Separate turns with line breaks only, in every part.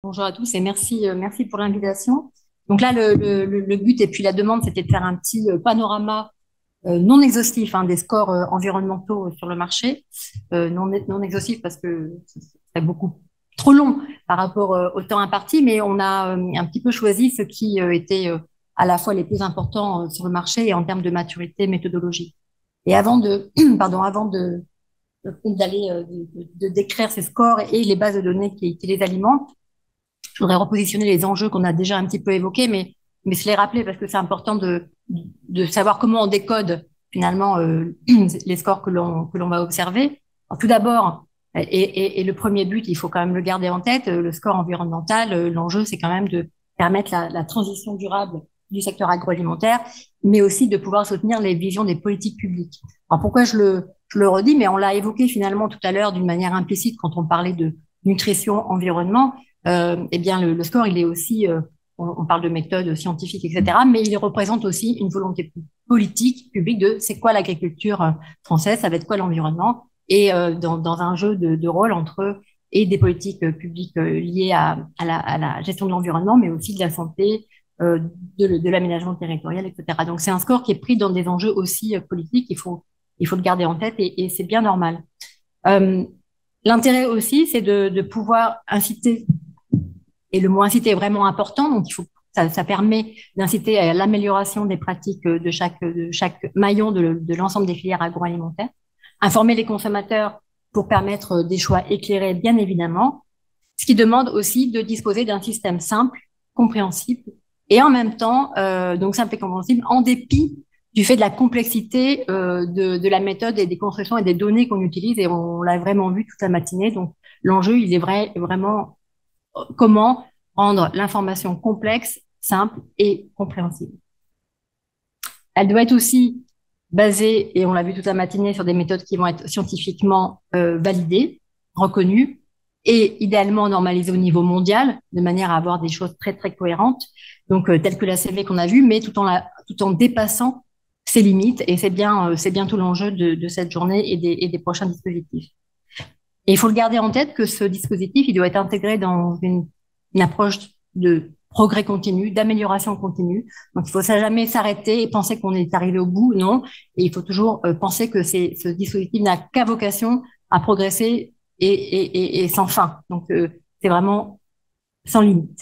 Bonjour à tous et merci pour l'invitation. Donc là, le but et puis la demande, c'était de faire un petit panorama non exhaustif des scores environnementaux sur le marché. Non exhaustif parce que c'est beaucoup trop long par rapport au temps imparti, mais on a un petit peu choisi ce qui était à la fois les plus importants sur le marché et en termes de maturité méthodologique. Et avant de, pardon, avant d'aller de décrire ces scores et les bases de données qui les alimentent, je voudrais repositionner les enjeux qu'on a déjà un petit peu évoqués, mais se les rappeler parce que c'est important de savoir comment on décode finalement les scores que l'on va observer. Alors, tout d'abord, et le premier but, il faut quand même le garder en tête, le score environnemental, l'enjeu, c'est quand même de permettre la transition durable du secteur agroalimentaire, mais aussi de pouvoir soutenir les visions des politiques publiques. Alors pourquoi je le redis, mais on l'a évoqué finalement tout à l'heure d'une manière implicite quand on parlait de nutrition, environnement. Eh bien, le score, il est aussi, on parle de méthodes scientifiques, etc., mais il représente aussi une volonté politique, publique de c'est quoi l'agriculture française, ça va être quoi l'environnement, et dans un jeu de rôle entre et des politiques publiques liées à la gestion de l'environnement, mais aussi de la santé, de l'aménagement territorial, etc. Donc, c'est un score qui est pris dans des enjeux aussi politiques, il faut le garder en tête et c'est bien normal. Euh, L'intérêt aussi, c'est de pouvoir inciter et le mot inciter est vraiment important. Donc, ça permet d'inciter à l'amélioration des pratiques de chaque maillon de l'ensemble des filières agroalimentaires. Informer les consommateurs pour permettre des choix éclairés, bien évidemment. Ce qui demande aussi de disposer d'un système simple, compréhensible et en même temps, donc simple et compréhensible, en dépit du fait de la complexité de la méthode et des constructions et des données qu'on utilise. Et on l'a vraiment vu toute la matinée. Donc, l'enjeu, il est vraiment comment rendre l'information complexe, simple et compréhensible. Elle doit être aussi basée, et on l'a vu toute la matinée, sur des méthodes qui vont être scientifiquement validées, reconnues, et idéalement normalisées au niveau mondial, de manière à avoir des choses très, très cohérentes, donc telles que la CV qu'on a vue, mais tout en dépassant ses limites, et c'est bien tout l'enjeu de cette journée et des prochains dispositifs. Et il faut le garder en tête que ce dispositif, il doit être intégré dans une approche de progrès continu, d'amélioration continue. Donc, il faut jamais s'arrêter et penser qu'on est arrivé au bout, non. Et il faut toujours penser que ce dispositif n'a qu'à vocation à progresser et sans fin. Donc, c'est vraiment sans limite.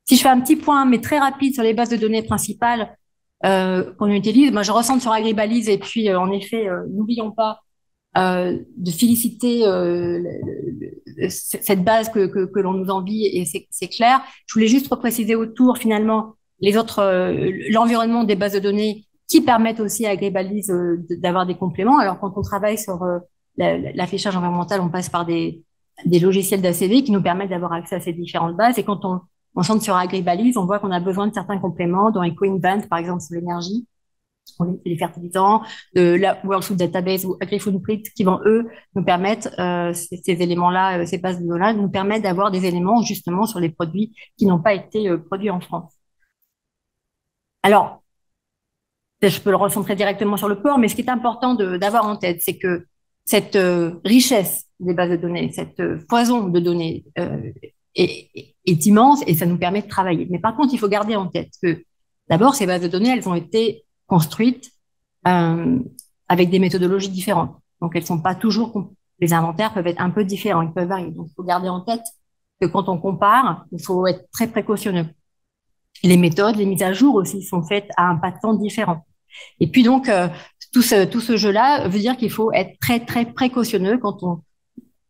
Si je fais un petit point, mais très rapide, sur les bases de données principales qu'on utilise, moi, je ressens sur Agribalise et puis, en effet, n'oublions pas de féliciter cette base que l'on nous envie et c'est clair. Je voulais juste repréciser autour finalement l'environnement des bases de données qui permettent aussi à Agribalise d'avoir des compléments. Alors quand on travaille sur l'affichage environnemental, on passe par des logiciels d'ACV qui nous permettent d'avoir accès à ces différentes bases et quand on centre sur Agribalise, on voit qu'on a besoin de certains compléments, dans EcoInvent par exemple sur l'énergie, les fertilisants, de la World Food Database ou AgriFoodprint qui vont, eux, nous permettre, ces éléments-là, ces bases de données, nous permettent d'avoir des éléments justement sur les produits qui n'ont pas été produits en France. Alors, je peux le recentrer directement sur le porc, mais ce qui est important d'avoir en tête, c'est que cette richesse des bases de données, cette foison de données est immense et ça nous permet de travailler. Mais par contre, il faut garder en tête que d'abord, ces bases de données, elles ont été construites euh, avec des méthodologies différentes. Donc, elles sont pas toujours, les inventaires peuvent être un peu différents, ils peuvent varier. Donc, il faut garder en tête que quand on compare, il faut être très précautionneux. Les méthodes, les mises à jour aussi sont faites à un pas de temps différent. Et puis donc, tout ce jeu-là veut dire qu'il faut être très, très précautionneux quand on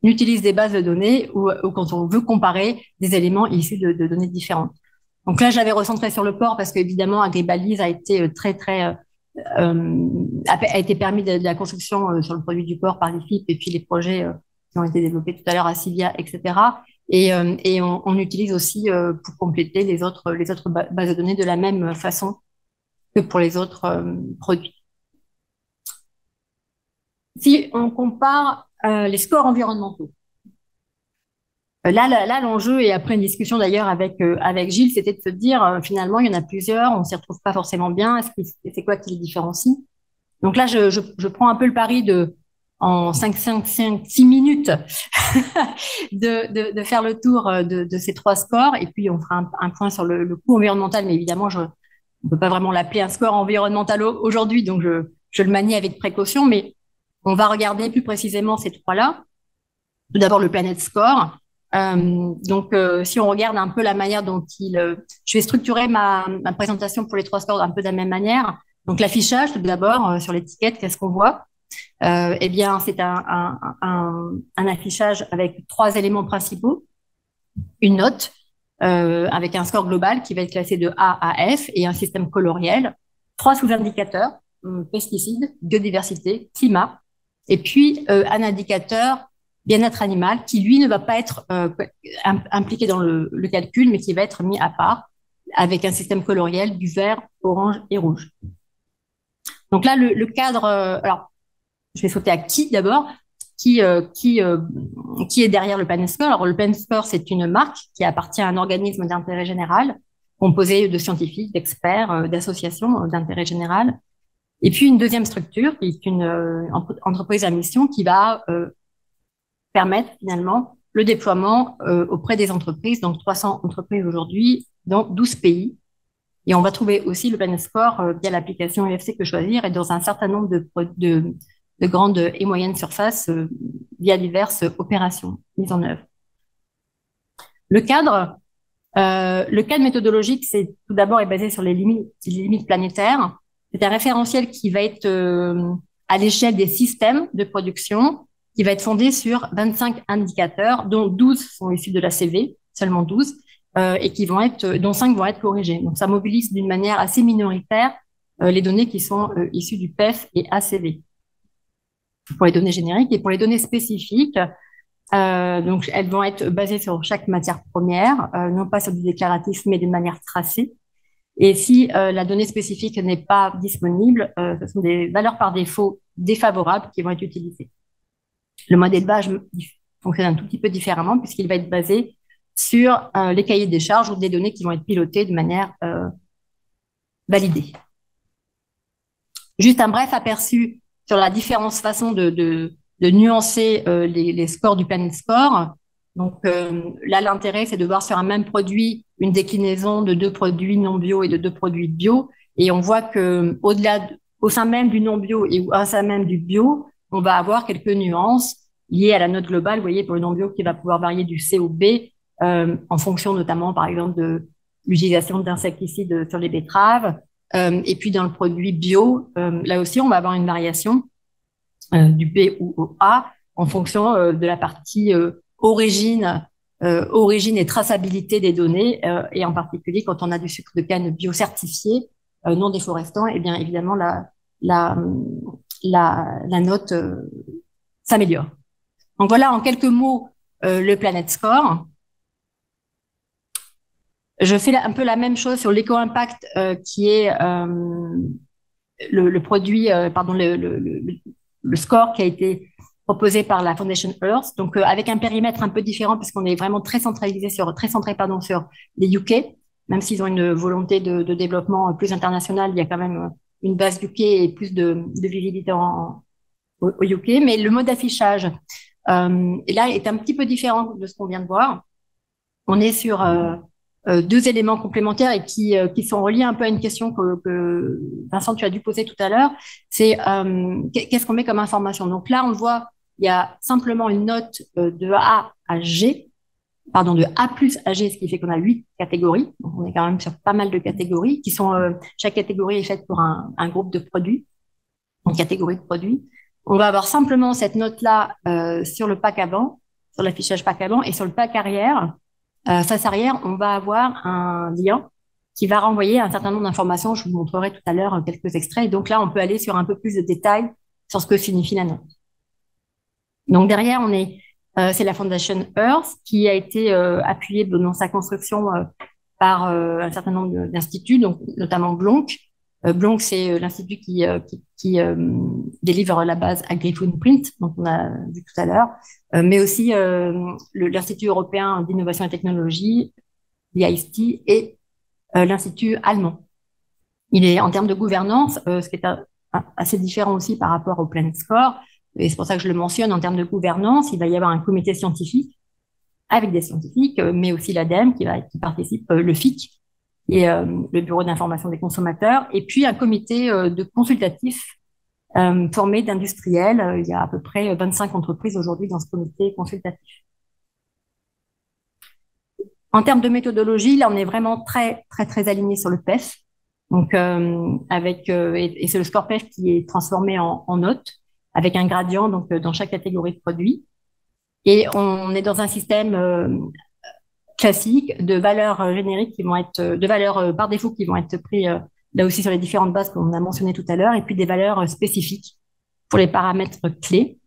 utilise des bases de données ou quand on veut comparer des éléments issus de données différentes. Donc là, j'avais recentré sur le port parce qu'évidemment, Agribalise a été très, très a été permis de la construction sur le produit du port par l'IFIP et puis les projets qui ont été développés tout à l'heure à Cilia, etc. Et on utilise aussi pour compléter les autres bases de données de la même façon que pour les autres produits. Si on compare les scores environnementaux, là, l'enjeu, et après une discussion d'ailleurs avec Gilles, c'était de se dire, finalement, il y en a plusieurs, on s'y retrouve pas forcément bien, c'est quoi qui les différencie? Donc là, je prends un peu le pari en 6 minutes de faire le tour de ces 3 scores. Et puis, on fera un point sur le coût environnemental, mais évidemment, on ne peut pas vraiment l'appeler un score environnemental aujourd'hui, donc je le manie avec précaution, mais on va regarder plus précisément ces 3-là. Tout d'abord, le Planet Score. Si on regarde un peu la manière dont je vais structurer ma présentation pour les 3 scores un peu de la même manière. Donc, l'affichage, tout d'abord, sur l'étiquette, qu'est-ce qu'on voit? Eh bien, c'est un affichage avec 3 éléments principaux. Une note avec un score global qui va être classé de A à F et un système coloriel. 3 sous-indicateurs, pesticides, biodiversité, climat. Et puis, un indicateur bien-être animal qui, lui, ne va pas être impliqué dans le calcul, mais qui va être mis à part avec un système coloriel du vert, orange et rouge. Donc là, le cadre... alors, je vais sauter à qui d'abord, qui est derrière le Planet Score. Alors, le Planet Score, c'est une marque qui appartient à un organisme d'intérêt général composé de scientifiques, d'experts, d'associations d'intérêt général. Et puis, une deuxième structure qui est une entreprise à mission qui va permettre finalement le déploiement auprès des entreprises, donc 300 entreprises aujourd'hui dans 12 pays. Et on va trouver aussi le Planet Score via l'application UFC Que Choisir et dans un certain nombre de grandes et moyennes surfaces via diverses opérations mises en œuvre. Le cadre méthodologique, c'est tout d'abord est basé sur les limites planétaires. C'est un référentiel qui va être à l'échelle des systèmes de production, qui va être fondé sur 25 indicateurs, dont 12 sont issus de la CV, seulement 12, et dont 5 vont être corrigés. Donc, ça mobilise d'une manière assez minoritaire les données qui sont issues du PEF et ACV pour les données génériques. Et pour les données spécifiques, donc elles vont être basées sur chaque matière première, non pas sur du déclaratif, mais de manière tracée. Et si la donnée spécifique n'est pas disponible, ce sont des valeurs par défaut défavorables qui vont être utilisées. Le modèle de base fonctionne un tout petit peu différemment puisqu'il va être basé sur les cahiers des charges ou des données qui vont être pilotées de manière validée. Juste un bref aperçu sur la différente façon de nuancer les scores du Planet Score. Donc là, l'intérêt, c'est de voir sur un même produit une déclinaison de 2 produits non bio et de 2 produits bio. Et on voit que au sein même du non bio et au sein même du bio, on va avoir quelques nuances liées à la note globale. Vous voyez, pour le non bio, qui va pouvoir varier du C au B en fonction notamment, par exemple, de l'utilisation d'insecticides sur les betteraves. Et puis dans le produit bio, là aussi, on va avoir une variation du B ou au A en fonction de la partie origine et traçabilité des données, et en particulier quand on a du sucre de canne bio-certifié, non déforestant, et bien évidemment la note s'améliore. Donc voilà en quelques mots le Planet Score. Je fais un peu la même chose sur l'éco-impact qui est le produit, le score qui a été proposé par la Foundation Earth, donc avec un périmètre un peu différent puisqu'on est vraiment très centré sur les UK, même s'ils ont une volonté de développement plus international, il y a quand même une base UK et plus de visibilité au UK, mais le mode d'affichage et là est un petit peu différent de ce qu'on vient de voir. On est sur 2 éléments complémentaires et qui sont reliés un peu à une question que Vincent, tu as dû poser tout à l'heure. C'est qu'est-ce qu'on met comme information. Donc là, on voit, il y a simplement une note de A à G, pardon, de A plus à G, ce qui fait qu'on a 8 catégories. Donc on est quand même sur pas mal de catégories qui sont, chaque catégorie est faite pour un groupe de produits, une catégorie de produits. On va avoir simplement cette note-là sur le pack avant, sur l'affichage pack avant, et sur le pack arrière. Face arrière, on va avoir un lien qui va renvoyer un certain nombre d'informations. Je vous montrerai tout à l'heure quelques extraits. Et donc là, on peut aller sur un peu plus de détails sur ce que signifie la note. Donc derrière, c'est la Foundation Earth qui a été appuyée dans sa construction par un certain nombre d'instituts, donc notamment Blonk. Blonk, c'est l'institut qui délivre la base AgriFootprint, dont on a vu tout à l'heure, mais aussi l'Institut européen d'innovation et technologie, l'IST, et l'Institut allemand. Il est en termes de gouvernance, ce qui est assez différent aussi par rapport au Planet Score, et c'est pour ça que je le mentionne en termes de gouvernance, il va y avoir un comité scientifique avec des scientifiques, mais aussi l'ADEME qui participe, le FIC et le Bureau d'information des consommateurs, et puis un comité de consultatif formé d'industriels. Il y a à peu près 25 entreprises aujourd'hui dans ce comité consultatif. En termes de méthodologie, là, on est vraiment très, très, très aligné sur le PEF. Donc, et c'est le score PEF qui est transformé en notes avec un gradient donc dans chaque catégorie de produits. Et on est dans un système classique de valeurs génériques qui vont être, de valeurs par défaut qui vont être prises là aussi sur les différentes bases qu'on a mentionnées tout à l'heure, et puis des valeurs spécifiques pour les paramètres clés.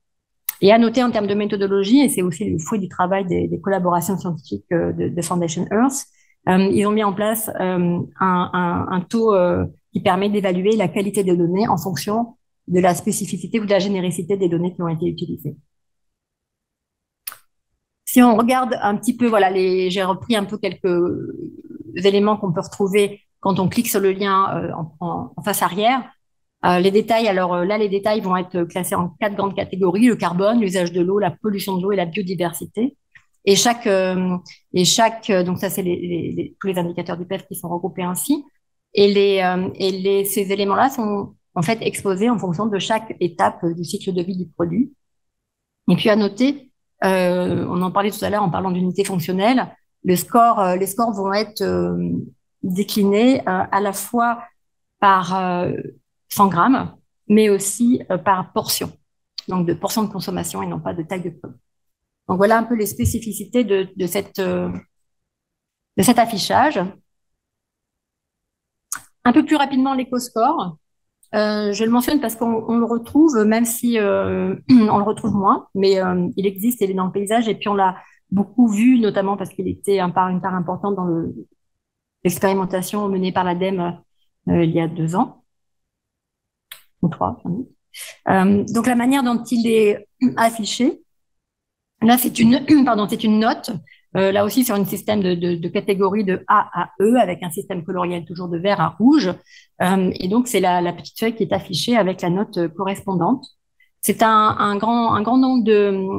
Et à noter en termes de méthodologie, et c'est aussi le fruit du travail des collaborations scientifiques de Foundation Earth, ils ont mis en place un taux qui permet d'évaluer la qualité des données en fonction de la spécificité ou de la généricité des données qui ont été utilisées. Si on regarde un petit peu, voilà, j'ai repris un peu quelques éléments qu'on peut retrouver quand on clique sur le lien en face arrière. Les détails, alors là, les détails vont être classés en 4 grandes catégories: le carbone, l'usage de l'eau, la pollution de l'eau et la biodiversité. Et donc ça, c'est tous les indicateurs du PEF qui sont regroupés ainsi. Ces éléments-là sont en fait exposés en fonction de chaque étape du cycle de vie du produit. Et puis à noter, on en parlait tout à l'heure en parlant d'unité fonctionnelle, les scores vont être déclinés à la fois par 100 grammes, mais aussi par portion, donc de portion de consommation et non pas de taille de produit. Donc voilà un peu les spécificités de cet affichage. Un peu plus rapidement, l'éco-score. Je le mentionne parce qu'on le retrouve, même si on le retrouve moins, mais il existe, il est dans le paysage, et puis on l'a beaucoup vu, notamment parce qu'il était une part importante dans l'expérimentation menée par l'ADEME il y a 2 ans, ou 3. Donc la manière dont il est affiché, là c'est une note, là aussi sur un système de catégorie de A à E, avec un système coloriel toujours de vert à rouge. Et donc, c'est la petite feuille qui est affichée avec la note correspondante. C'est un grand nombre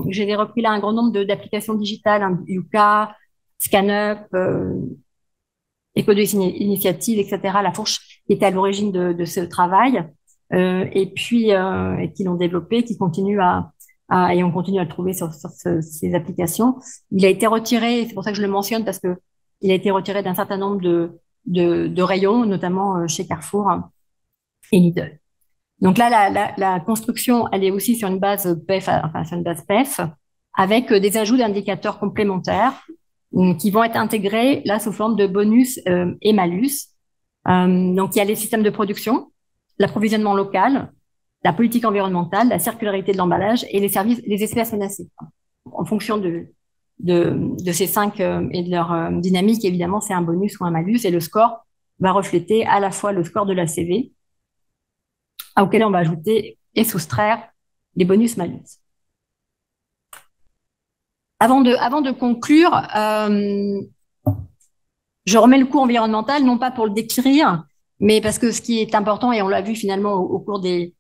j'ai repris là un grand nombre d'applications digitales, Yuka, ScanUp, Ecodesk Initiative, etc., la fourche qui était à l'origine de ce travail, et puis qui l'ont développé, qui continuent et on continue à le trouver sur ces applications. Il a été retiré, c'est pour ça que je le mentionne, parce que il a été retiré d'un certain nombre de rayons, notamment chez Carrefour et Lidl. Donc là, la construction, elle est aussi sur une base PEF, enfin sur une base PEF, avec des ajouts d'indicateurs complémentaires qui vont être intégrés là sous forme de bonus et malus. Donc il y a les systèmes de production, l'approvisionnement local, la politique environnementale, la circularité de l'emballage et les espèces menacées. En fonction de ces 5 et de leur dynamique, évidemment, c'est un bonus ou un malus, et le score va refléter à la fois le score de la CV, auquel on va ajouter et soustraire les bonus-malus. Avant de conclure, je remets le coût environnemental, non pas pour le décrire, mais parce que ce qui est important, et on l'a vu finalement au cours des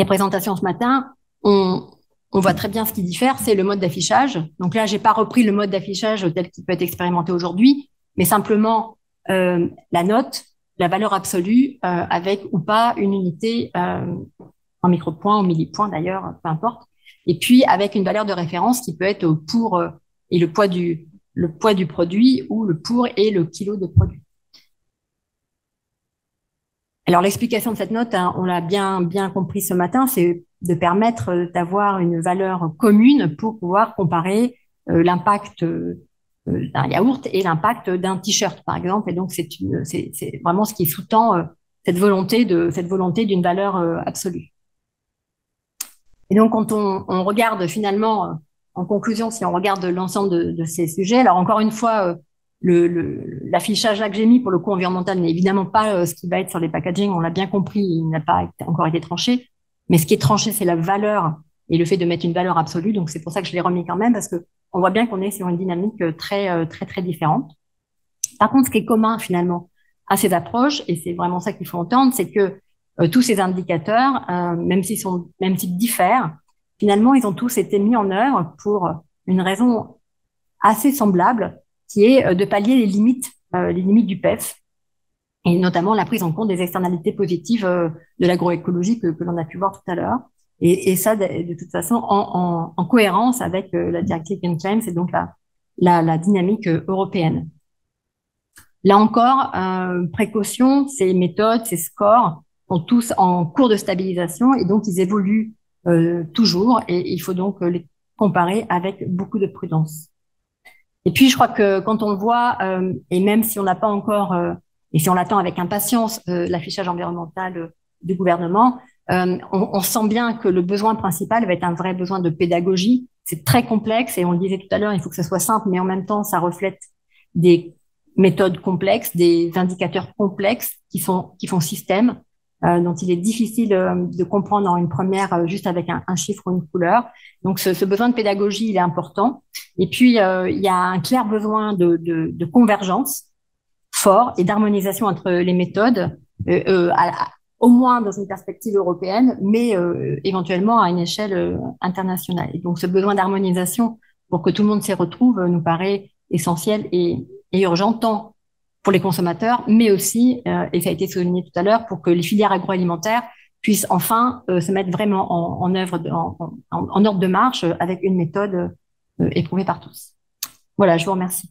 présentations ce matin, on voit très bien ce qui diffère, c'est le mode d'affichage. Donc là, j'ai pas repris le mode d'affichage tel qu'il peut être expérimenté aujourd'hui, mais simplement la note, la valeur absolue, avec ou pas une unité en micropoint ou millipoint d'ailleurs, peu importe. Et puis avec une valeur de référence qui peut être pour et le poids du produit, ou le pour et le kilo de produit. Alors l'explication de cette note, on l'a bien compris ce matin, c'est de permettre d'avoir une valeur commune pour pouvoir comparer l'impact d'un yaourt et l'impact d'un t-shirt, par exemple. Et donc c'est vraiment ce qui sous-tend cette volonté d'une valeur absolue. Et donc quand on regarde finalement, en conclusion, si on regarde l'ensemble de ces sujets, alors encore une fois, l'affichage là que j'ai mis pour le coût environnemental n'est évidemment pas ce qui va être sur les packaging, on l'a bien compris, il n'a pas encore été tranché. Mais ce qui est tranché, c'est la valeur et le fait de mettre une valeur absolue. Donc c'est pour ça que je l'ai remis quand même, parce que on voit bien qu'on est sur une dynamique très différente. Par contre, ce qui est commun finalement à ces approches, et c'est vraiment ça qu'il faut entendre, c'est que tous ces indicateurs, même s'ils diffèrent, finalement, ils ont tous été mis en œuvre pour une raison assez semblable, qui est de pallier les limites du PEF, et notamment la prise en compte des externalités positives de l'agroécologie que l'on a pu voir tout à l'heure. Et ça, de toute façon, en cohérence avec la directive Green Claims et donc la dynamique européenne. Là encore, précaution, ces méthodes, ces scores sont tous en cours de stabilisation et donc ils évoluent toujours et il faut donc les comparer avec beaucoup de prudence. Et puis, je crois que quand on voit, et même si on n'a pas encore, et si on l'attend avec impatience, l'affichage environnemental du gouvernement, on sent bien que le besoin principal va être un vrai besoin de pédagogie. C'est très complexe et on le disait tout à l'heure, il faut que ce soit simple, mais en même temps, ça reflète des méthodes complexes, des indicateurs complexes qui font système, dont il est difficile de comprendre en une première juste avec un chiffre ou une couleur. Donc, ce besoin de pédagogie, il est important. Et puis, il y a un clair besoin de convergence fort et d'harmonisation entre les méthodes, au moins dans une perspective européenne, mais éventuellement à une échelle internationale. Et donc, ce besoin d'harmonisation pour que tout le monde s'y retrouve nous paraît essentiel et urgent, tant pour les consommateurs, mais aussi, et ça a été souligné tout à l'heure, pour que les filières agroalimentaires puissent enfin se mettre vraiment en œuvre, en ordre de marche avec une méthode éprouvée par tous. Voilà, je vous remercie.